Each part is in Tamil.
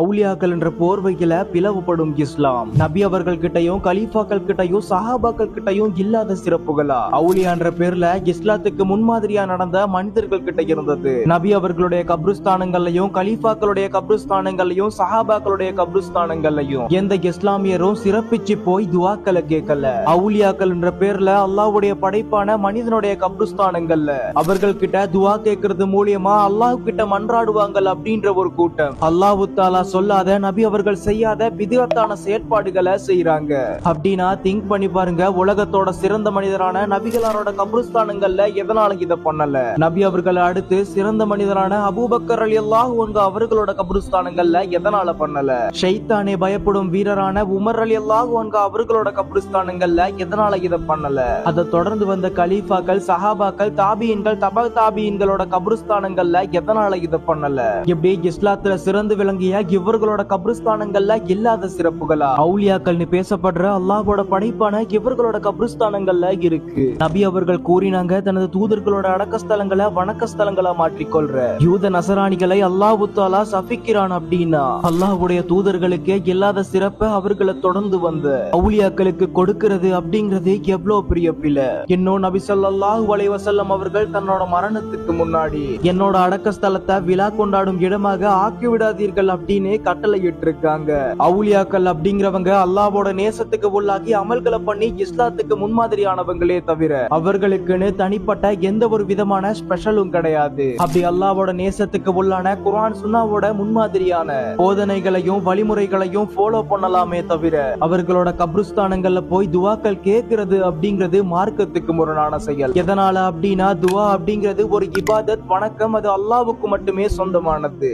அவுலியாக்கள் என்ற போர்வையில பிளவுபடும் இஸ்லாம். நபி அவர்கள் கிட்டையும் கலீஃபாக்கள் கிட்டையும் சஹாபாக்கள் கிட்டையும் இல்லாத சிறப்புகளா? அவுலியா என்ற பேர்ல இஸ்லாத்துக்கு முன்மாதிரியா நடந்த மனிதர்கள் கிட்ட இருந்தது. நபி அவர்களுடைய கப்ருஸ்தானங்களையும் கலீஃபாக்களுடைய கப்ருஸ்தானங்களையும் சஹாபாக்களுடைய கப்ருஸ்தானங்களையும் எந்த இஸ்லாமியரும் சிறப்பிச்சு போய் துவாக்களை கேட்கல. அவுலியாக்கள் என்ற பேர்ல அல்லாஹ்வுடைய படைப்பான மனிதனுடைய கப்ருஸ்தானங்கள்ல அவர்கள் கிட்ட துவா கேட்கறது மூலியமா அல்லாஹ் கிட்ட மன்றாடுவாங்க அப்படின்ற ஒரு கூட்டம் அல்லாஹ் தஆலா சொல்லாத நபி அவர்கள் செய்யாத பிதஅத்தான செயற்பாடுகளை செய்யறாங்க. அப்படின்னா திங்க் பண்ணி பாருங்க, உலகத்தோட சிறந்த மனிதரான நபிகளாரோட கப்ருஸ்தானங்கள்ல எதனால இத பண்ணல? நபி அவர்களை அடுத்து சிறந்த மனிதரான அபூபக்கர் ரலியல்லாஹு அன்ஹு அவர்களோட கப்ருஸ்தானங்கள்ல எதனால பண்ணல? ஷைத்தானே பயப்படும் வீரரான உமர் ரலியல்லாஹு அன்ஹு அவர்களோட கப்ருஸ்தானங்கள்ல எதனால இத பண்ணல? அதை தொடர்ந்து வந்த கலீஃபாக்கள் சஹாபாக்கள் தாபியின்கள் தபா தாபியின்களோட கப்ருஸ்தானங்கள்ல எதனால இத பண்ணல? இப்படி இஸ்லாத்துல சிறந்து விளங்கிய இவர்களோட கப்ருஸ்தானங்கள்ல இல்லாத சிறப்புகளா? அவுலியாக்கள்னு பேசப்படுற அல்லாஹ்வோட படைப்பான இவர்களோட கப்ருஸ்தானங்கள்ல இருக்கு. நபி அவர்கள் கூறினாங்க, தனது தூதர்களோட அடக்கஸ்தலங்களை வணக்கஸ்தலங்களா மாற்றிக்கொள்ற யூத நசராணிகளை அல்லாஹ் தஆலா சபிக்கிறான். அப்படின்னா அல்லாஹ்வுடைய தூதர்களுக்கே இல்லாத சிறப்பை அவர்களை தொடர்ந்து வந்த அவுலியாக்களுக்கு கொடுக்கிறது அப்படிங்கிறது எவ்வளவு பெரிய பிழை. இன்னும் நபி ஸல்லல்லாஹு அலைஹி வஸல்லம் அவர்கள் தன்னோட மரணத்துக்கு முன்னாடி என்னோட அடக்கஸ்தலத்தை விழா கொண்டாடும் இடமாக ஆக்கி விடாதீர்கள் அப்படின்னு கட்டளை இட்டிருக்காங்க. அவுலியாக்கள் அப்படிங்கிறவங்க அல்லாஹ்வோட நேசத்துக்கு உள்ளாகி அமல்களை பண்ணி இஸ்லாத்துக்கு முன்மாதிரியானவங்களே தவிர அவர்களுக்குன்னு தனிப்பட்ட எந்த ஒரு விதமான ஸ்பெஷலும் கிடையாது. அப்படி அல்லாஹ்வோட நேசத்துக்கு உள்ளான குர்ஆன் சுன்னாவோட முன்மாதிரியான போதனைகளையும் வழிமுறைகளையும் ஃபாலோ பண்ணலாமே தவிர அவர்களோட கப்ருஸ்தானங்கள்ல போய் துவாக்கள் கேட்கிறது அப்படிங்கிறது மார்க்கத்துக்கு முரணான செயல். எதனால அப்படின்னா துவா அப்படிங்கிறது ஒரு இபாதத், வணக்கம். அது அல்லாஹ்வுக்கு மட்டுமே சொந்தமானது.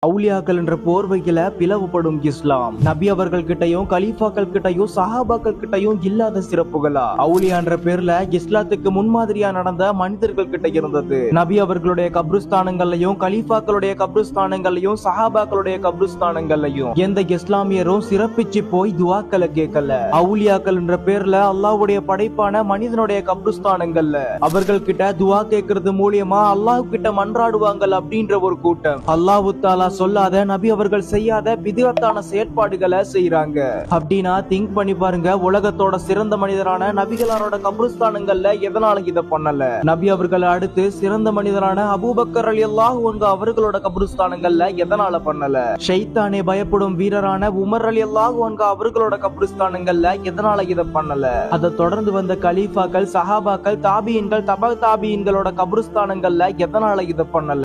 அவுலியாக்கள் என்ற போர்வையில பிளவுபடும் இஸ்லாம். நபி அவர்கள் கிட்டையும் கலீஃபாக்கள் கிட்டையும் சஹாபாக்கள் கிட்டையும் இல்லாத சிறப்புகளா? அவுலியா என்ற பேர்ல இஸ்லாத்துக்கு முன்மாதிரியா நடந்த மனிதர்கள் கிட்ட இருந்தது. நபி அவர்களுடைய கப்ருஸ்தானங்களையும் கலீஃபாக்களுடைய கப்ருஸ்தானங்களையும் சஹாபாக்களுடைய கப்ருஸ்தானங்களையும் எந்த இஸ்லாமியரும் சிறப்பிச்சு போய் துவாக்களை கேட்கல. அவுலியாக்கள் என்ற பேர்ல அல்லாஹ்வுடைய படைப்பான மனிதனுடைய கப்ருஸ்தானங்கள்ல அவர்கள் கிட்ட துவா கேட்கறது மூலியமா அல்லாஹ் கிட்ட மன்றாடுவாங்க அப்படின்ற ஒரு கூட்டம் அல்லாஹ் தஆலா சொல்லாத நபி அவர்கள் செய்யாத பிதஅத்தான செயற்பாடுகளை செய்யறாங்க. அப்படின்னா திங்க் பண்ணி பாருங்க, உலகத்தோட சிறந்த மனிதரான நபிகளாரோட கப்ருஸ்தானங்கள்ல எதனால இத பண்ணல? நபி அவர்களை அடுத்து சிறந்த மனிதரான அபூபக்கர் ரலியல்லாஹு அன்ஹு அவர்களோட கப்ருஸ்தானங்கள்ல எதனால பண்ணல? ஷைத்தானே பயப்படும் வீரரான உமர் ரலியல்லாஹு அன்ஹு அவர்களோட கப்ருஸ்தானங்கள்ல எதனால இத பண்ணல? அதை தொடர்ந்து வந்த கலீஃபாக்கள் சஹாபாக்கள் தாபியின்கள் தபா தாபியின்களோட கப்ருஸ்தானங்கள்ல எதனால இத பண்ணல?